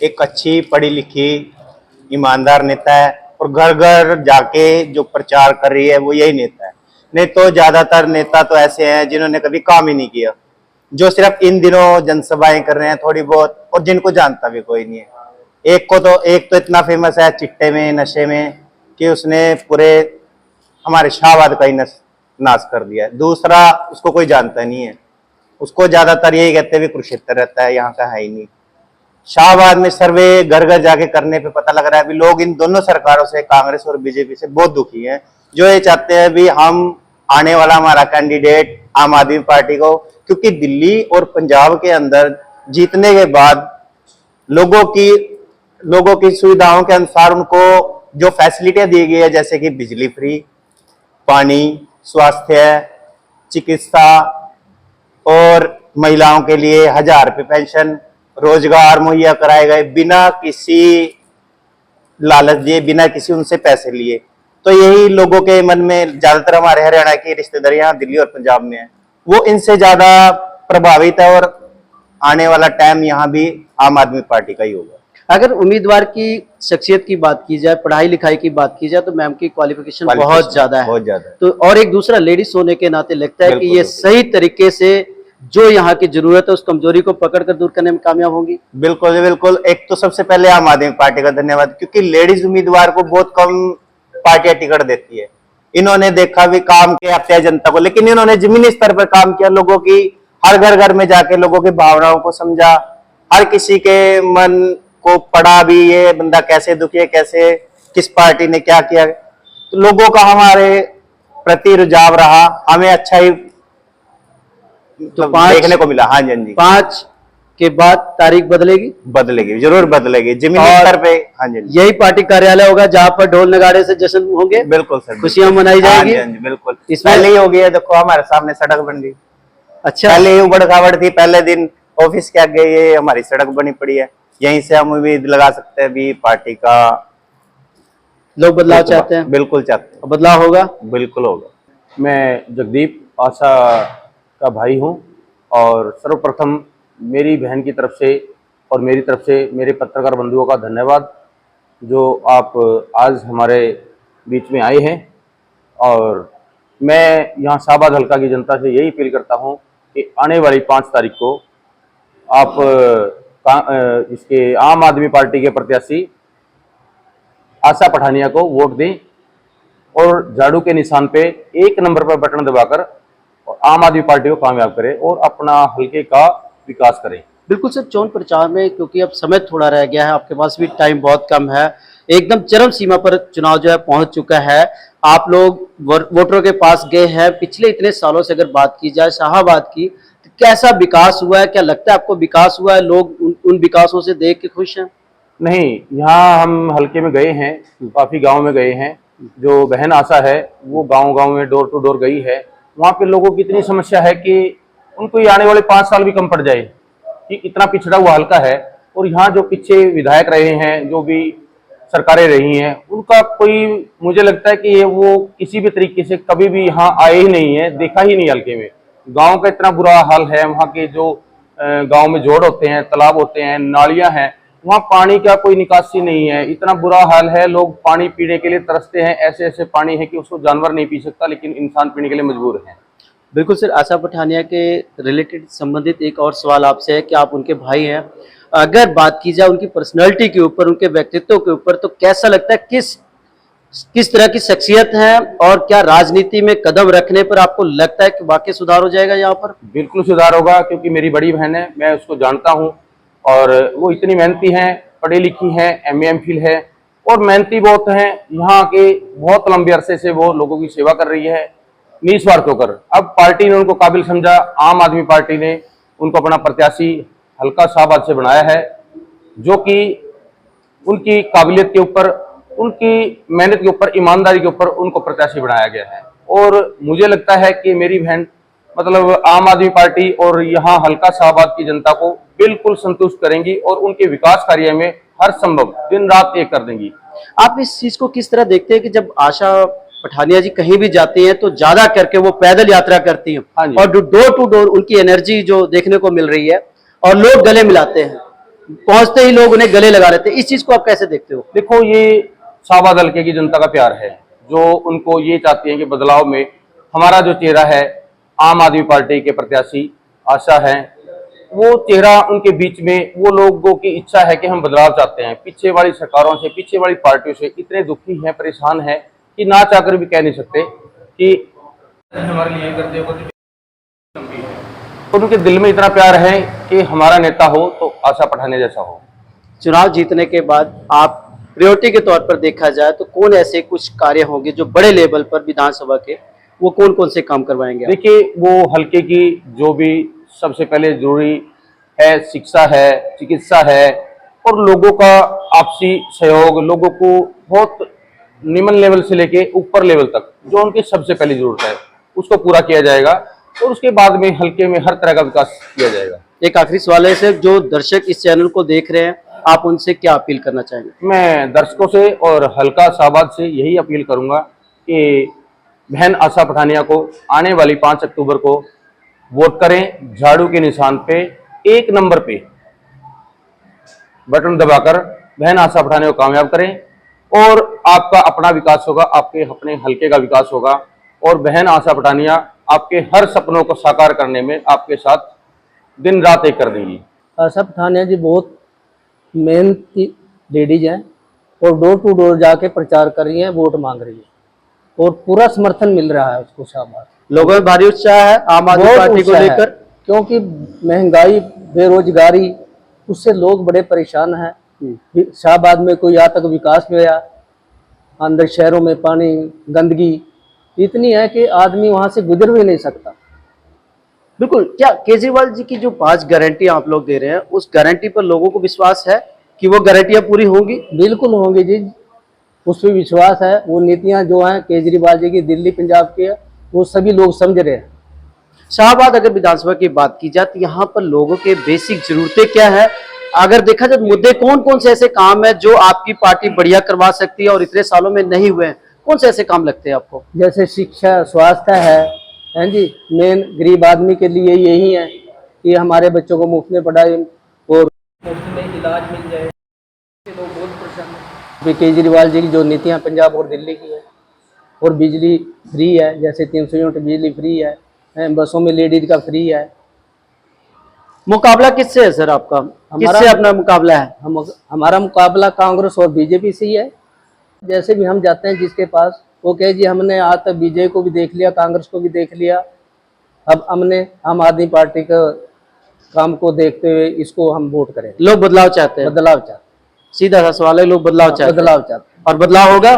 एक अच्छी पढ़ी लिखी ईमानदार नेता है और घर घर जाके जो प्रचार कर रही है वो यही नेता है। नहीं तो ज्यादातर नेता तो ऐसे हैं जिन्होंने कभी काम ही नहीं किया, जो सिर्फ इन दिनों जनसभाएं कर रहे हैं थोड़ी बहुत, और जिनको जानता भी कोई नहीं है। एक तो इतना फेमस है चिट्टे में नशे में कि उसने पूरे हमारे शाहबाद का ही नाश कर दिया है। दूसरा उसको कोई जानता नहीं है, उसको ज्यादातर यही कहते हुए कुरुक्षेत्र रहता है, यहाँ का है ही नहीं। शाहबाद में सर्वे घर घर जाके करने पे पता लग रहा है अभी लोग इन दोनों सरकारों से, कांग्रेस और बीजेपी से, बहुत दुखी हैं, जो ये चाहते हैं भी हम आने वाला हमारा कैंडिडेट आम आदमी पार्टी को, क्योंकि दिल्ली और पंजाब के अंदर जीतने के बाद लोगों की सुविधाओं के अनुसार उनको जो फैसिलिटियां दी गई है, जैसे कि बिजली फ्री, पानी, स्वास्थ्य, चिकित्सा और महिलाओं के लिए 1000 रुपये पेंशन, रोजगार मुहैया कराए गए बिना किसी लालच दिए, बिना किसी उनसे पैसे लिए। तो यही लोगों के मन में, ज्यादातर हमारे हरियाणा की रिश्तेदारी यहाँ दिल्ली और पंजाब में है, वो इनसे ज्यादा प्रभावित है और आने वाला टाइम यहाँ भी आम आदमी पार्टी का ही होगा। अगर उम्मीदवार की शख्सियत की बात की जाए, पढ़ाई लिखाई की बात की जाए, तो मैम की क्वालिफिकेशन बहुत ज्यादा है, बहुत ज्यादा। तो और एक दूसरा लेडीज होने के नाते लगता है कि ये सही तरीके से जो यहाँ की जरूरत है उस कमजोरी को पकड़कर दूर करने में कामयाब होंगी। बिल्कुल बिल्कुल। एक तो सबसे पहले आम आदमी पार्टी का धन्यवाद, क्योंकि लेडीज उम्मीदवार को बहुत कम पार्टियां टिकट देती है। इन्होंने देखा भी काम किया अपने जनता को, लेकिन इन्होंने जमीनी स्तर पर काम किया, लोगों की हर घर में जाके लोगों की भावनाओं को समझा, हर किसी के मन को पढ़ा भी, ये बंदा कैसे दुखी है, कैसे किस पार्टी ने क्या किया। तो लोगों का हमारे प्रति रुझाव रहा, हमें अच्छा ही तो देखने को मिला। हाँ जी, हाँ जी। 5 के बाद तारीख बदलेगी, जरूर बदलेगी जमीनी स्तर पे। हाँ जी, यही पार्टी कार्यालय होगा जहाँ पर ढोल नगाड़े से जश्न होंगे। बिल्कुल सर, खुशियां मनाई जाएगी। हाँ जी, बिल्कुल। पहले ही हो गया, देखो हमारे सामने सड़क बन गई। अच्छा, पहले उबड़ खाबड़ थी, पहले दिन ऑफिस के आगे ये हमारी सड़क बनी पड़ी है, यहीं से हम उम्मीद लगा सकते हैं भी पार्टी का लोग बदलाव चाहते हैं। बिल्कुल चाहते हैं, बदलाव होगा, बिल्कुल होगा। मैं जगदीप आशा का भाई हूं और सर्वप्रथम मेरी बहन की तरफ से और मेरी तरफ से मेरे पत्रकार बंधुओं का धन्यवाद, जो आप आज हमारे बीच में आए हैं। और मैं यहाँ शाहबाद हल्का की जनता से यही अपील करता हूँ कि आने वाली 5 तारीख को आप इसके आम आदमी पार्टी के प्रत्याशी आशा पठानिया को वोट दें और झाड़ू के निशान पे 1 नंबर पर बटन दबाकर और आम आदमी पार्टी को कामयाब करें और अपना हल्के का विकास करें। बिल्कुल सर। चुनाव प्रचार में क्योंकि अब समय थोड़ा रह गया है, आपके पास भी टाइम बहुत कम है, एकदम चरम सीमा पर चुनाव जो है पहुंच चुका है। आप लोग वोटरों के पास गए हैं, पिछले इतने सालों से अगर बात की जाए शाहबाद की, तो कैसा विकास हुआ है? क्या लगता है आपको विकास हुआ है? लोग उन विकासों से देख के खुश हैं? नहीं, यहाँ हम हल्के में गए हैं, काफी गाँव में गए हैं। जो बहन आशा है वो गाँव में डोर टू डोर गई है। वहाँ पे लोगों की इतनी समस्या है कि उनको ये आने वाले 5 साल भी कम पड़ जाए कि इतना पिछड़ा हुआ हल्का है। और यहाँ जो पीछे विधायक रहे हैं, जो भी सरकारें रही हैं, उनका कोई, मुझे लगता है कि ये वो किसी भी तरीके से कभी भी यहाँ आए ही नहीं है, देखा ही नहीं हल्के में। गांव का इतना बुरा हाल है, वहाँ के जो गांव में जोड़ होते हैं, तालाब होते हैं, नालियां हैं, वहाँ पानी का कोई निकासी नहीं है, इतना बुरा हाल है। लोग पानी पीने के लिए तरसते हैं, ऐसे ऐसे पानी है कि उसको जानवर नहीं पी सकता, लेकिन इंसान पीने के लिए मजबूर है। बिल्कुल सर। आशा पठानिया के रिलेटेड संबंधित एक और सवाल आपसे है कि आप उनके भाई हैं, अगर बात की जाए उनकी पर्सनैलिटी के ऊपर, उनके व्यक्तित्व के ऊपर, तो कैसा लगता है किस तरह की शख्सियत है और क्या राजनीति में कदम रखने पर आपको लगता है कि वाकई सुधार हो जाएगा यहाँ पर? बिल्कुल सुधार होगा, क्योंकि मेरी बड़ी बहन है, मैं उसको जानता हूँ और वो इतनी मेहनती हैं, पढ़ी लिखी हैं, MA MPhil है और मेहनती बहुत हैं। यहाँ के बहुत लंबे अरसे से वो लोगों की सेवा कर रही है निस्वार्थ होकर। अब पार्टी ने उनको काबिल समझा, आम आदमी पार्टी ने उनको अपना प्रत्याशी हल्का शाहबाद से बनाया है, जो कि उनकी काबिलियत के ऊपर, उनकी मेहनत के ऊपर, ईमानदारी के ऊपर उनको प्रत्याशी बनाया गया है। और मुझे लगता है कि मेरी बहन मतलब आम आदमी पार्टी और यहाँ हल्का शाहबाद की जनता को बिल्कुल संतुष्ट करेंगी और उनके विकास कार्य में हर संभव दिन रात एक कर देंगी। आप इस चीज को किस तरह देखते हैं कि जब आशा पठानिया जी कहीं भी जाती हैं तो ज्यादा करके वो पैदल यात्रा करती हैं और डोर टू डोर उनकी एनर्जी जो देखने को मिल रही है और लोग गले मिलाते हैं, पहुंचते ही लोग उन्हें गले लगा लेते हैं, इस चीज को आप कैसे देखते हो? देखो, ये शाहबाद हल्के की जनता का प्यार है, जो उनको ये चाहती है कि बदलाव में हमारा जो चेहरा है, आम आदमी पार्टी के प्रत्याशी आशा है, वो चेहरा उनके बीच में, वो लोगों की इच्छा है कि हम बदलाव चाहते हैं। पीछे वाली सरकारों से, पीछे वाली पार्टियों से इतने दुखी हैं, परेशान हैं कि ना चाहकर भी कह नहीं सकते कि हमारे लिए करते हो। उनके दिल में इतना प्यार है कि हमारा नेता हो तो आशा पठानिया जैसा हो। चुनाव जीतने के बाद आप प्रायोरिटी के तौर पर देखा जाए तो कौन ऐसे कुछ कार्य होंगे जो बड़े लेवल पर विधानसभा के, वो कौन कौन से काम करवाएंगे आप? देखिए, वो हल्के की जो भी सबसे पहले जरूरी है, शिक्षा है, चिकित्सा है, और लोगों का आपसी सहयोग, लोगों को बहुत निम्न लेवल से लेके ऊपर लेवल तक जो उनकी सबसे पहली जरूरत है, उसको पूरा किया जाएगा, और उसके बाद में हल्के में हर तरह का विकास किया जाएगा। एक आखिरी सवाल है सर, जो दर्शक इस चैनल को देख रहे हैं, आप उनसे क्या अपील करना चाहेंगे? मैं दर्शकों से और हल्का शाहबाद से यही अपील करूंगा कि बहन आशा पठानिया को आने वाली 5 अक्टूबर को वोट करें, झाड़ू के निशान पे 1 नंबर पे बटन दबाकर बहन आशा पठानिया को कामयाब करें, और आपका अपना विकास होगा, आपके अपने हल्के का विकास होगा, और बहन आशा पठानिया आपके हर सपनों को साकार करने में आपके साथ दिन रात एक कर देंगी। आशा पठानिया जी बहुत मेहनती लेडीज हैं और डोर टू डोर जाके प्रचार कर रही हैं, वोट मांग रही है, और पूरा समर्थन मिल रहा है उसको। शाबाश। लोगों में भारी उत्साह है आम आदमी बहुत पार्टी को उत्साह है, लेकर, क्योंकि महंगाई, बेरोजगारी, उससे लोग बड़े परेशान हैं। शाहबाद में कोई आज तक विकास नहीं हुआ, अंदर शहरों में पानी, गंदगी इतनी है कि आदमी वहां से गुजर भी नहीं सकता। बिल्कुल। क्या केजरीवाल जी की जो 5 गारंटी आप लोग दे रहे हैं, उस गारंटी पर लोगों को विश्वास है कि वो गारंटियां पूरी होंगी? बिल्कुल होंगी जी, उस पर विश्वास है। वो नीतियां जो हैं केजरीवाल जी की, दिल्ली पंजाब की, वो सभी लोग समझ रहे हैं। शाहबाद अगर विधानसभा की बात की जाए तो यहाँ पर लोगों के बेसिक जरूरतें क्या है? अगर देखा जाए मुद्दे कौन कौन से ऐसे काम है जो आपकी पार्टी बढ़िया करवा सकती है और इतने सालों में नहीं हुए हैं? कौन से ऐसे काम लगते हैं आपको? जैसे शिक्षा, स्वास्थ्य है जी। मेन गरीब आदमी के लिए यही है कि हमारे बच्चों को मुफ्त में पढ़ाई और मुफ्त में इलाज मिल जाए। लोग बहुत परेशान हैं। केजरीवाल जी की जो नीतियां पंजाब और दिल्ली की है, और बिजली फ्री है, जैसे 300 यूनिट बिजली फ्री है, बसों में लेडीज का फ्री है। मुकाबला किससे है सर आपका? किससे अपना मुकाबला है? हमारा मुकाबला कांग्रेस और बीजेपी से ही है। जैसे भी हम जाते हैं जिसके पास, वो कहे जी हमने आज तक बीजेपी को भी देख लिया, कांग्रेस को भी देख लिया, अब हमने आम आदमी पार्टी का काम को देखते हुए इसको हम वोट करें। लोग बदलाव चाहते हैं? बदलाव चाहते हैं। सीधा सा सवाल है, लोग बदलाव चाहते हैं? बदलाव चाहते हैं। और बदलाव होगा?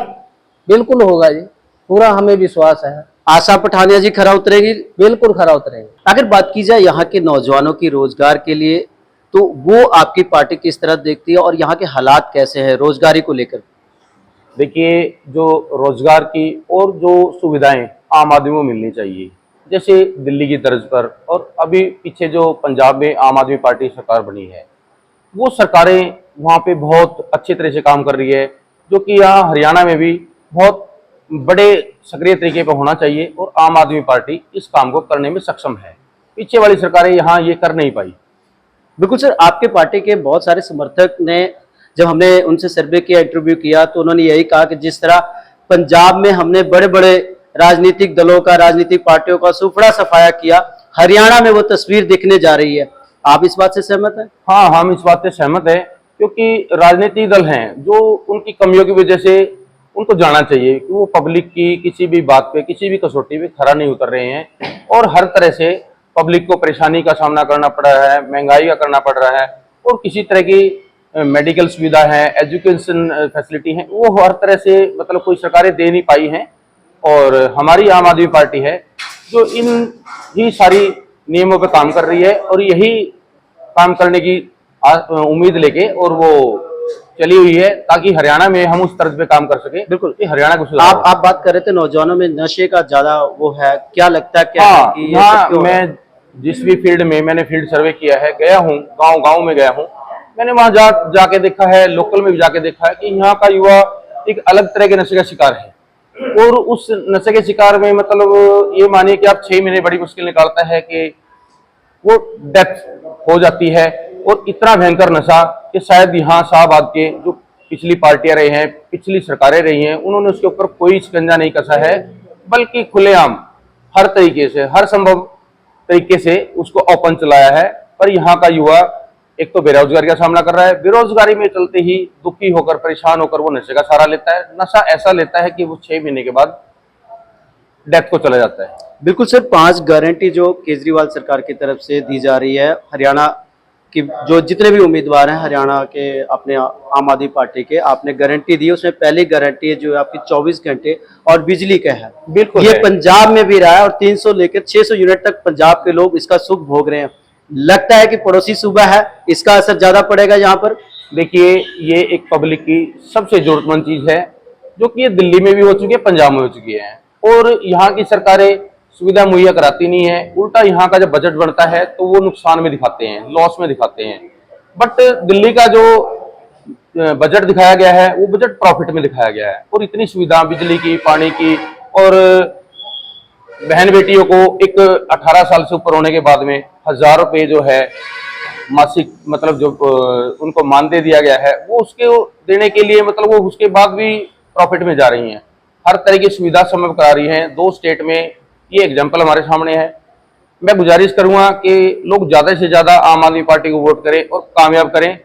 बिल्कुल होगा जी, पूरा हमें विश्वास है। आशा पठानिया जी खरा उतरेगी? बिल्कुल खरा उतरेंगे। अगर बात की जाए यहाँ के नौजवानों की रोजगार के लिए, तो वो आपकी पार्टी किस तरह देखती है और यहाँ के हालात कैसे हैं रोजगारी को लेकर? देखिए, जो रोजगार की और जो सुविधाएं आम आदमी को मिलनी चाहिए, जैसे दिल्ली की तर्ज पर, और अभी पीछे जो पंजाब में आम आदमी पार्टी सरकार बनी है, वो सरकारें वहाँ पे बहुत अच्छे तरह से काम कर रही है, जो कि यहाँ हरियाणा में भी बहुत बड़े सक्रिय तरीके पर होना चाहिए, और आम आदमी पार्टी इस काम को करने में सक्षम है। पीछे वाली सरकारें यहाँ ये कर नहीं पाई। बिल्कुल सर, आपके पार्टी के बहुत सारे समर्थक ने, जब हमने उनसे सर्वे किया, इंटरव्यू किया, तो उन्होंने यही कहा कि जिस तरह पंजाब में हमने बड़े बड़े राजनीतिक दलों का, राजनीतिक पार्टियों का सुफड़ा सफाया किया, हरियाणा में वो तस्वीर दिखने जा रही है। आप इस बात से सहमत हैं? हाँ, हम इस बात से सहमत है, क्योंकि राजनीतिक दल हैं जो उनकी कमियों की वजह से उनको जाना चाहिए कि वो पब्लिक की किसी भी बात पे, किसी भी कसौटी पे खरा नहीं उतर रहे हैं, और हर तरह से पब्लिक को परेशानी का सामना करना पड़ रहा है, महंगाई का करना पड़ रहा है, और किसी तरह की मेडिकल सुविधा है, एजुकेशन फैसिलिटी है, वो हर तरह से मतलब कोई सरकारें दे नहीं पाई हैं। और हमारी आम आदमी पार्टी है जो इन ही सारी नियमों पर काम कर रही है, और यही काम करने की उम्मीद लेके और वो चली हुई है, ताकि हरियाणा में हम उस तर्ज पे काम कर सके। बिल्कुल। कि हरियाणा को सुधार। आप बात कर रहे थे नौजवानों में नशे का ज्यादा वो है, क्या लगता है? क्या है हाँ, कि ये सब यहाँ क्यों है? मैं जिस भी फील्ड में मैंने फील्ड सर्वे किया है, गया हूँ, गांव गांव में गया हूँ, मैंने वहां जाके देखा है, लोकल में भी जाके देखा है कि यहाँ का युवा एक अलग तरह के नशे का शिकार है, और उस नशे के शिकार में मतलब ये मानिए कि आप 6 महीने बड़ी मुश्किल निकालता है कि वो डेथ हो जाती है, और इतना भयंकर नशा कि शायद यहाँ शाहबाद के जो पिछली पार्टियां रही हैं, पिछली सरकारें रही हैं, उन्होंने उसके ऊपर कोई शिकंजा नहीं कसा है, बल्कि खुलेआम हर तरीके से, हर संभव तरीके से उसको ओपन चलाया है। पर यहाँ का युवा एक तो बेरोजगारी का सामना कर रहा है, बेरोजगारी में चलते ही दुखी होकर, परेशान होकर वो नशे का सहारा लेता है। नशा ऐसा लेता है कि वो 6 महीने के बाद डेथ को चला जाता है। बिल्कुल सर, 5 गारंटी जो केजरीवाल सरकार की तरफ से दी जा रही है, हरियाणा की जो जितने भी उम्मीदवार हैं हरियाणा के अपने आम आदमी पार्टी के, आपने गारंटी दी, उसमें पहली गारंटी है जो आपकी 24 घंटे और बिजली का है। बिल्कुल ये है। पंजाब में भी रहा है और 300 लेकर 600 यूनिट तक पंजाब के लोग इसका सुख भोग रहे हैं। लगता है कि पड़ोसी सूबा है, इसका असर ज्यादा पड़ेगा यहाँ पर। देखिए, ये एक पब्लिक की सबसे जरूरतमंद चीज है, जो कि ये दिल्ली में भी हो चुकी है, पंजाब में हो चुकी है, और यहाँ की सरकारें सुविधा मुहैया कराती नहीं है। उल्टा यहाँ का जब बजट बनता है तो वो नुकसान में दिखाते हैं, लॉस में दिखाते हैं। बट दिल्ली का जो बजट दिखाया गया है वो बजट प्रॉफिट में दिखाया गया है, और इतनी सुविधा बिजली की, पानी की, और बहन बेटियों को एक 18 साल से ऊपर होने के बाद में 1000 रुपये जो है मासिक, मतलब जो उनको मानदेय दिया गया है, वो उसके देने के लिए, मतलब वो उसके बाद भी प्रॉफिट में जा रही हैं। हर तरह की सुविधा संभव करा रही हैं 2 स्टेट में। ये एग्जाम्पल हमारे सामने है। मैं गुजारिश करूंगा कि लोग ज्यादा से ज्यादा आम आदमी पार्टी को वोट करें और कामयाब करें,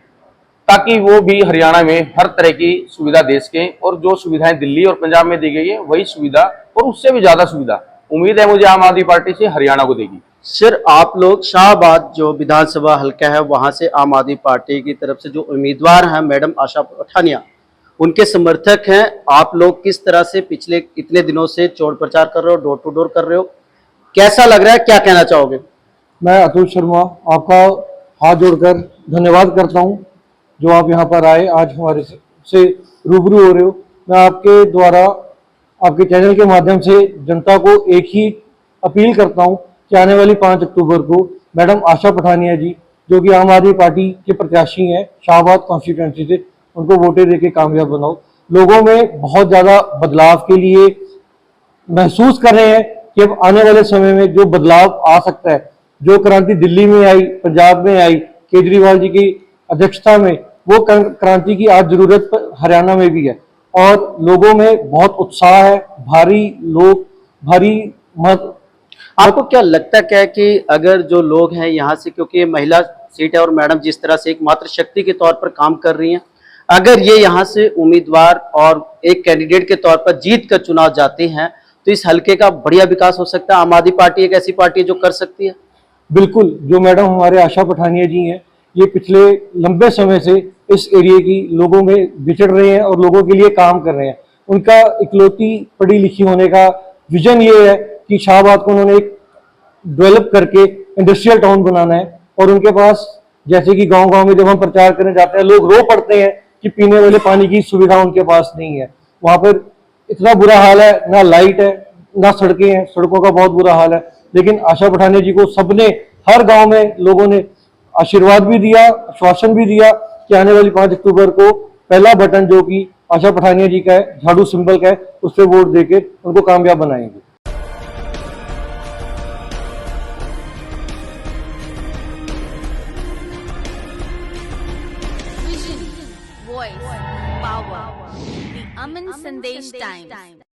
ताकि वो भी हरियाणा में हर तरह की सुविधा दे सकें, और जो सुविधाएं दिल्ली और पंजाब में दी गई है वही सुविधा और उससे भी ज्यादा सुविधा उम्मीद है मुझे आम आदमी पार्टी से हरियाणा को देगी। सर, आप लोग शाहबाद जो विधानसभा हल्का है वहां से आम आदमी पार्टी की तरफ से जो उम्मीदवार हैं मैडम आशा पठानिया, उनके समर्थक हैं। आप लोग किस तरह से पिछले इतने दिनों से चोर प्रचार कर रहे हो, डोर टू डोर कर रहे हो, कैसा लग रहा है, क्या कहना चाहोगे? मैं अतुल शर्मा आपका हाथ जोड़कर धन्यवाद करता हूं, जो आप यहां पर आए, आज हमारे से रूबरू हो रहे हो। मैं आपके द्वारा, आपके चैनल के माध्यम से जनता को एक ही अपील करता हूं कि आने वाली 5 अक्टूबर को मैडम आशा पठानिया जी, जो कि आम आदमी पार्टी के प्रत्याशी हैं शाहबाद कॉन्स्टिट्यूएंसी से, उनको वोटें देके कामयाब बनाओ। लोगों में बहुत ज्यादा बदलाव के लिए महसूस कर रहे हैं कि अब आने वाले समय में जो बदलाव आ सकता है, जो क्रांति दिल्ली में आई, पंजाब में आई, केजरीवाल जी की अध्यक्षता में, वो क्रांति की आज जरूरत हरियाणा में भी है, और लोगों में बहुत उत्साह है। भारी मत। आपको क्या लगता है कि अगर जो लोग हैं यहाँ से, क्योंकि ये महिला सीट है और मैडम जिस तरह से एक मात्र शक्ति के तौर पर काम कर रही हैं, अगर ये यहाँ से उम्मीदवार और एक कैंडिडेट के तौर पर जीत कर चुनाव जाते हैं तो इस हल्के का बढ़िया विकास हो सकता है? आम आदमी पार्टी एक ऐसी पार्टी है जो कर सकती है। बिल्कुल, जो मैडम हमारे आशा पठानिया जी हैं, ये पिछले लंबे समय से इस एरिया की लोगों में विचर रहे हैं और लोगों के लिए काम कर रहे हैं। उनका इकलौती पढ़ी लिखी होने का विजन ये है कि शाहबाद को उन्होंने एक डेवलप करके इंडस्ट्रियल टाउन बनाना है, और उनके पास, जैसे कि गांव-गांव में जब हम प्रचार करने जाते हैं, लोग रो पड़ते हैं कि पीने वाले पानी की सुविधा उनके पास नहीं है। वहां पर इतना बुरा हाल है, ना लाइट है, ना सड़कें हैं, सड़कों का बहुत बुरा हाल है। लेकिन आशा पठानिया जी को सबने, हर गांव में लोगों ने आशीर्वाद भी दिया, आश्वासन भी दिया कि आने वाली 5 अक्टूबर को पहला बटन जो कि आशा पठानिया जी का है, झाड़ू सिंबल का है, उस पर वोट देके उनको कामयाब बनाएंगे। Vision, voice, power. The Aman Sandesh Times.